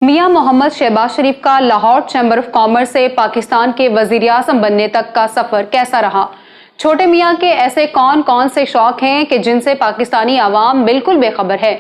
मियां मोहम्मद शहबाज शरीफ का Lahore chamber of commerce से पाकिस्तान के वजीर-ए-आज़म बनने तक का सफर कैसा रहा? छोटे मियां के ऐसे कौन कौन से शौक हैं कि जिनसे पाकिस्तानी आवाम बिल्कुल बेखबर है?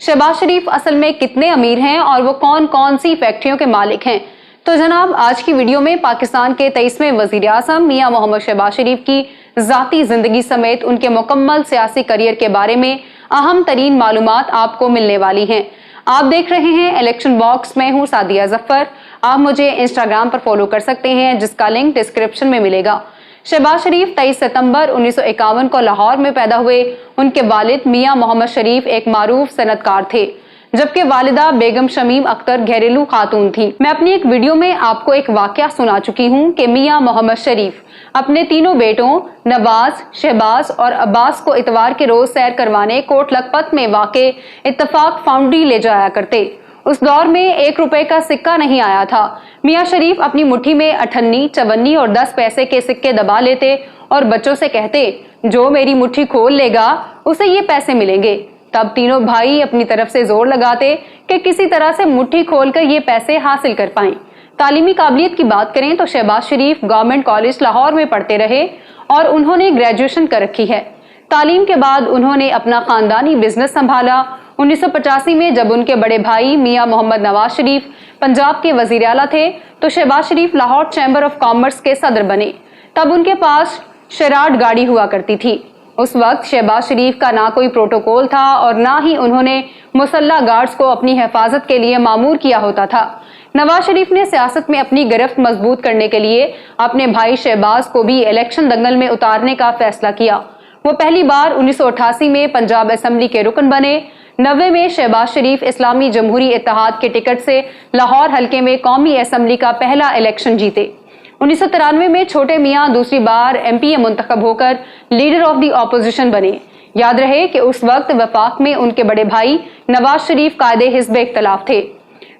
शहबाज शरीफ असल में कितने अमीर हैं और वो कौन कौन सी फैक्ट्रियों के मालिक हैं? तो जनाब, आज की वीडियो में पाकिस्तान के 23वें वजीर-ए-आज़म मियां मोहम्मद शहबाज शरीफ की ज़ाती ज़िंदगी समेत उनके मुकम्मल सियासी करियर के बारे में अहम तरीन मालूमात आपको मिलने वाली हैं। आप देख रहे हैं इलेक्शन बॉक्स। मैं हूं सादिया जफर। आप मुझे इंस्टाग्राम पर फॉलो कर सकते हैं, जिसका लिंक डिस्क्रिप्शन में मिलेगा। शहबाज शरीफ 23 सितंबर 1951 को लाहौर में पैदा हुए। उनके वालिद मियां मोहम्मद शरीफ एक मारूफ सनतकार थे, जबकि वालिदा बेगम शमीम अख्तर घरेलू खातून थी। मैं अपनी एक वीडियो में आपको एक वाकया सुना चुकी हूँ कि मियां मोहम्मद शरीफ अपने तीनों बेटों नवाज, शहबाज और अब्बास को इतवार के रोज सैर करवाने कोट लखपत में वाक़े इत्तफाक फाउंड्री ले जाया करते। उस दौर में 1 रुपए का सिक्का नहीं आया था। मियां शरीफ अपनी मुट्ठी में 58, 54 और 10 पैसे के सिक्के दबा लेते और बच्चों से कहते, जो मेरी मुट्ठी खोल लेगा उसे ये पैसे मिलेंगे। तब तीनों भाई अपनी तरफ से जोर लगाते कि किसी तरह से मुट्ठी खोलकर ये पैसे हासिल कर पाएं। तालीमी काबिलियत की बात करें तो शहबाज शरीफ गवर्नमेंट कॉलेज लाहौर में पढ़ते रहे और उन्होंने ग्रेजुएशन कर रखी है। तालीम के बाद उन्होंने अपना खानदानी बिजनेस संभाला। 1985 में जब उनके बड़े भाई मियां मोहम्मद नवाज शरीफ पंजाब के वजीर आला थे तो शहबाज शरीफ लाहौर चैम्बर ऑफ कॉमर्स के सदर बने। तब उनके पास शराट गाड़ी हुआ करती थी। उस वक्त शहबाज शरीफ का ना कोई प्रोटोकॉल था और ना ही उन्होंने मुसल्ला गार्ड्स को अपनी हिफाजत के लिए मामूर किया होता था। नवाज शरीफ ने सियासत में अपनी गिरफ्त मजबूत करने के लिए अपने भाई शहबाज को भी इलेक्शन दंगल में उतारने का फैसला किया। वो पहली बार 1988 में पंजाब असेंबली के रुकन बने। 90 में शहबाज शरीफ इस्लामी जमहूरी इत्तेहाद के टिकट से लाहौर हल्के में कौमी असेंबली का पहला इलेक्शन जीते। 1993 में छोटे मियां दूसरी बार MPA मुंतखब होकर लीडर ऑफ दी ऑपोजिशन बने। याद रहे कि उस वक्त वफाक में उनके बड़े भाई नवाज शरीफ कायदे हिज़्ब इख्तिलाफ थे।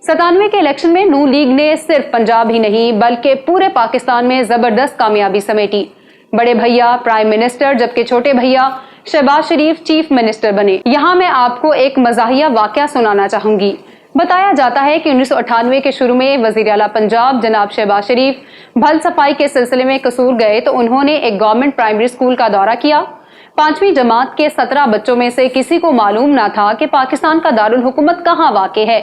97 के इलेक्शन में नून लीग ने सिर्फ पंजाब ही नहीं बल्कि पूरे पाकिस्तान में जबरदस्त कामयाबी समेटी। बड़े भैया प्राइम मिनिस्टर जबकि छोटे भैया शहबाज शरीफ चीफ मिनिस्टर बने। यहाँ मैं आपको एक मज़ाहिया वाकया सुनाना चाहूंगी। बताया जाता है कि 1998 के शुरू में वजीर आला पंजाब जनाब शहबाज शरीफ भल सफाई के सिलसिले में कसूर गए तो उन्होंने एक गवर्नमेंट प्राइमरी स्कूल का दौरा किया। 5वीं जमात के 17 बच्चों में से किसी को मालूम ना था कि पाकिस्तान का दारुल हुकूमत कहाँ वाक़ है।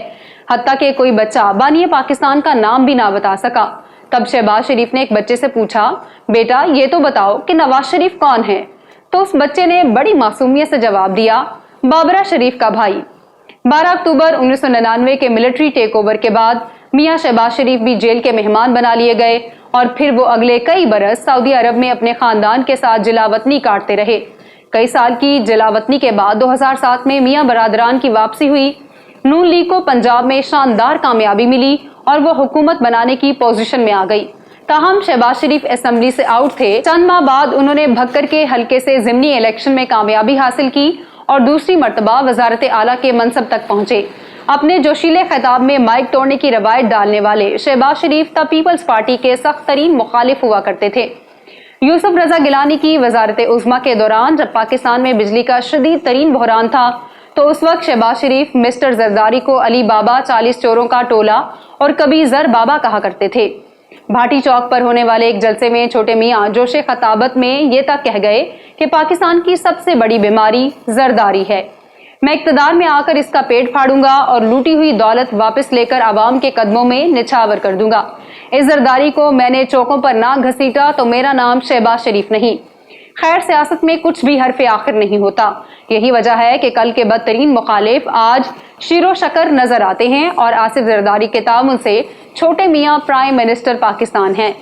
हत्ता कि कोई बच्चा बानिए पाकिस्तान का नाम भी ना बता सका। तब शहबाज शरीफ ने एक बच्चे से पूछा, बेटा ये तो बताओ कि नवाज शरीफ कौन है? तो उस बच्चे ने बड़ी मासूमियत से जवाब दिया, बाबरा शरीफ का भाई। 12 अक्टूबर 1999 के मिलिट्री टेक ओवर के बाद मियां शहबाज शरीफ भी जेल के मेहमान बना लिए गए और फिर वो अगले कई बरस सऊदी अरब में अपने खानदान के साथ जिलावतनी काटते रहे। कई साल की जिलावतनी के बाद 2007 में मियां बरादरान की वापसी हुई। नून लीग को पंजाब में शानदार कामयाबी मिली और वो हुकूमत बनाने की पोजीशन में आ गई। ताहम शहबाज शरीफ असेंबली से आउट थे। चंद माह बाद उन्होंने भक्कर के हल्के से ज़िमनी इलेक्शन में कामयाबी हासिल की और दूसरी मर्तबा वजारत आला के मनसब तक पहुंचे। अपने जोशीले खिताब में माइक तोड़ने की रवायत डालने वाले शहबाज शरीफ तब पीपल्स पार्टी के सख्त तरीन मुखालिफ हुआ करते थे। यूसुफ रजा गिलानी की वजारत उज़्मा के दौरान जब पाकिस्तान में बिजली का शदीद तरीन बहरान था तो उस वक्त शहबाज शरीफ मिस्टर जरदारी को अली बाबा 40 चोरों का टोला और कभी जर बाबा कहा करते थे। भाटी चौक पर होने वाले एक जलसे में छोटे मियां जोशे खताबत में ये तक कह गए कि पाकिस्तान की सबसे बड़ी बीमारी जरदारी है। मैं इक़्तिदार में आकर इसका पेट फाड़ूंगा और लूटी हुई दौलत वापस लेकर आवाम के कदमों में निछावर कर दूंगा। इस जरदारी को मैंने चौकों पर ना घसीटा तो मेरा नाम शहबाज शरीफ नहीं। खैर, सियासत में कुछ भी हरफ आखिर नहीं होता। यही वजह है कि कल के बदतरीन मुखालिफ आज शीरो शकर नजर आते हैं और आसिफ जरदारी के तामुन से छोटे मियां प्राइम मिनिस्टर पाकिस्तान हैं।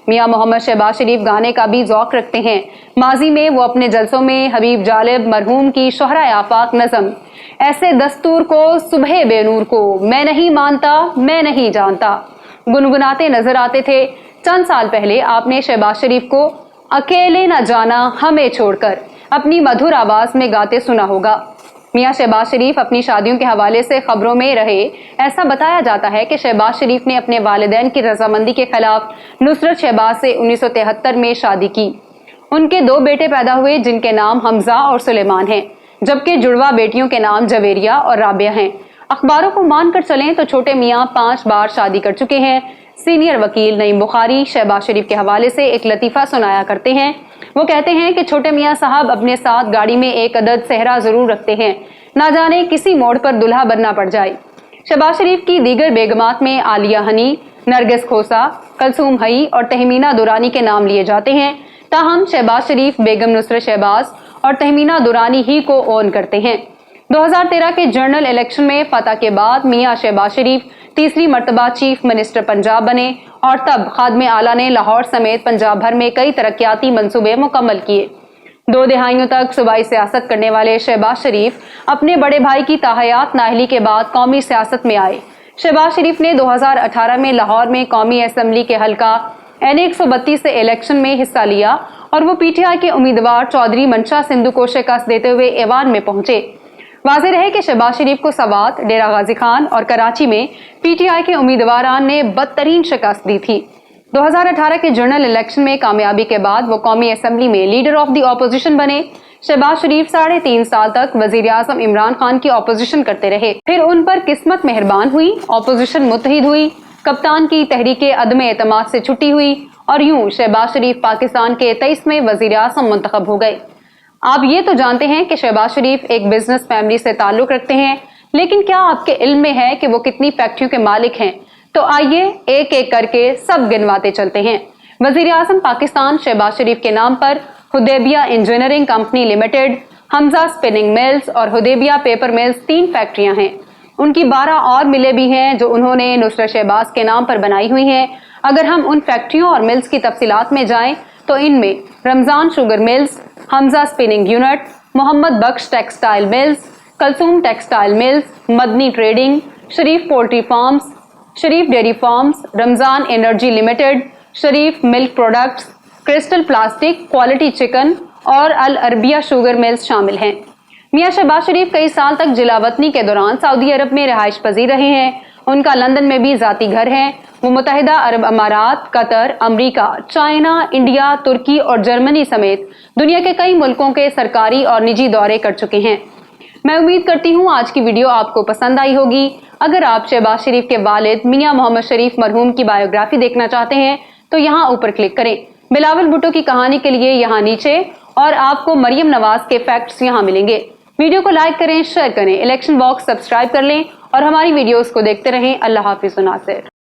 मियां मोहम्मद शहबाज शरीफ गाने का भी ज़ौक़ रखते हैं। माजी में वो अपने जलसों में हबीब जालिब मरहूम की शोहरा आफाक नज़म ऐसे दस्तूर को सुबह बेनूर को मैं नहीं मानता मैं नहीं जानता गुनगुनाते नजर आते थे। चंद साल पहले आपने शहबाज शरीफ को अकेले न जाना हमें छोड़कर अपनी मधुर आवाज में गाते सुना होगा। मियां शहबाज शरीफ अपनी शादियों के हवाले से खबरों में रहे। ऐसा बताया जाता है कि शहबाज शरीफ ने अपने वालिदैन की रजामंदी के खिलाफ नुसरत शहबाज से 1973 में शादी की। उनके 2 बेटे पैदा हुए जिनके नाम हमजा और सुलेमान हैं, जबकि जुड़वा बेटियों के नाम जवेरिया और राबिया हैं। اخباروں کو مان کر چلیں تو چھوٹے میاں 5 بار شادی کر چکے ہیں۔ سینئر وکیل نعیم بخاری شہباز شریف کے حوالے سے ایک لطیفہ سنایا کرتے ہیں۔ وہ کہتے ہیں کہ چھوٹے میاں صاحب اپنے ساتھ گاڑی میں ایک عدد صحرا ضرور رکھتے ہیں، نہ جانے کسی موڑ پر دلہا بننا پڑ جائے۔ شہباز شریف کی دیگر بیگمات میں عالیہ ہنی، نرگس کھوسا، کلثوم حئی اور تہمینہ دورانی کے نام لیے جاتے ہیں، تاہم شہباز شریف بیگم نصرت شہباز اور تہمینہ دورانی ہی کو اون کرتے ہیں۔ 2013 کے جنرل الیکشن میں فتح کے بعد میاں شہباز شریف تیسری مرتبہ چیف منسٹر پنجاب بنے اور تب خادم اعلیٰ نے لاہور سمیت پنجاب بھر میں کئی ترقیاتی منصوبے مکمل کیے۔ 2 دہائیوں تک صوبائی سیاست کرنے والے شہباز شریف اپنے بڑے بھائی کی تاحیات نااہلی کے بعد قومی سیاست میں آئے۔ شہباز شریف نے 2018 میں لاہور میں قومی اسمبلی کے حلقہ N132 سے الیکشن میں حصہ لیا اور وہ پی ٹی آئی کے امیدوار چودھری منشا سندھو کو شکست دیتے ہوئے ایوان میں پہنچے۔ واضح رہے کہ شہباز شریف کو سوات، ڈیرہ غازی خان اور کراچی میں پی ٹی آئی کے امیدواران نے بدترین شکست دی تھی۔ 2018 کے جنرل الیکشن میں کامیابی کے بعد وہ قومی اسمبلی میں لیڈر آف دی اپوزیشن بنے۔ شہباز شریف 3.5 سال تک وزیر اعظم عمران خان کی اپوزیشن کرتے رہے، پھر ان پر قسمت مہربان ہوئی، اپوزیشن متحد ہوئی، کپتان کی تحریک عدم اعتماد سے چھٹی ہوئی اور یوں شہباز شریف پاکستان کے 23ویں وزیر اعظم منتخب ہو گئے۔ آپ یہ تو جانتے ہیں کہ شہباز شریف ایک بزنس فیملی سے تعلق رکھتے ہیں، لیکن کیا آپ کے علم میں ہے کہ وہ کتنی فیکٹریوں کے مالک ہیں؟ تو آئیے ایک ایک کر کے سب گنواتے چلتے ہیں۔ وزیر اعظم پاکستان شہباز شریف کے نام پر حدیبیہ انجینئرنگ کمپنی لمیٹڈ، حمزہ سپننگ ملز اور حدیبیہ پیپر ملز 3 فیکٹریاں ہیں۔ ان کی 12 اور ملیں بھی ہیں جو انہوں نے نصرت شہباز کے نام پر بنائی ہوئی ہیں۔ اگر ہم ان فیکٹریوں اور ملز کی تفصیلات میں جائیں تو ان میں Ramzan sugar mills, Hamza spinning unit, Muhammad Bakhsh textile mills, Kulsoom textile mills, Madni trading, Sharif poultry farms, Sharif dairy farms, Ramzan energy limited, Sharif milk products, crystal plastic, quality chicken اور العربیہ شوگر ملز شامل ہیں۔ میاں شہباز شریف کئی سال تک جلا وطنی کے دوران سعودی عرب میں رہائش پذیر رہے ہیں۔ ان کا لندن میں بھی ذاتی گھر ہے۔ وہ متحدہ عرب امارات، قطر، امریکہ، چائنا، انڈیا، ترکی اور جرمنی سمیت دنیا کے کئی ملکوں کے سرکاری اور نجی دورے کر چکے ہیں۔ میں امید کرتی ہوں آج کی ویڈیو آپ کو پسند آئی ہوگی۔ اگر آپ شہباز شریف کے والد میاں محمد شریف مرحوم کی بایوگرافی دیکھنا چاہتے ہیں تو یہاں اوپر کلک کریں۔ بلاول بھٹو کی کہانی کے لیے یہاں نیچے، اور آپ کو مریم نواز کے فیکٹس یہاں ملیں گے۔ ویڈیو کو لائک کریں، شیئر کریں، الیکشن باکس سبسکرائب کر لیں اور ہماری ویڈیوز کو دیکھتے رہیں۔ اللہ حافظ و ناصر۔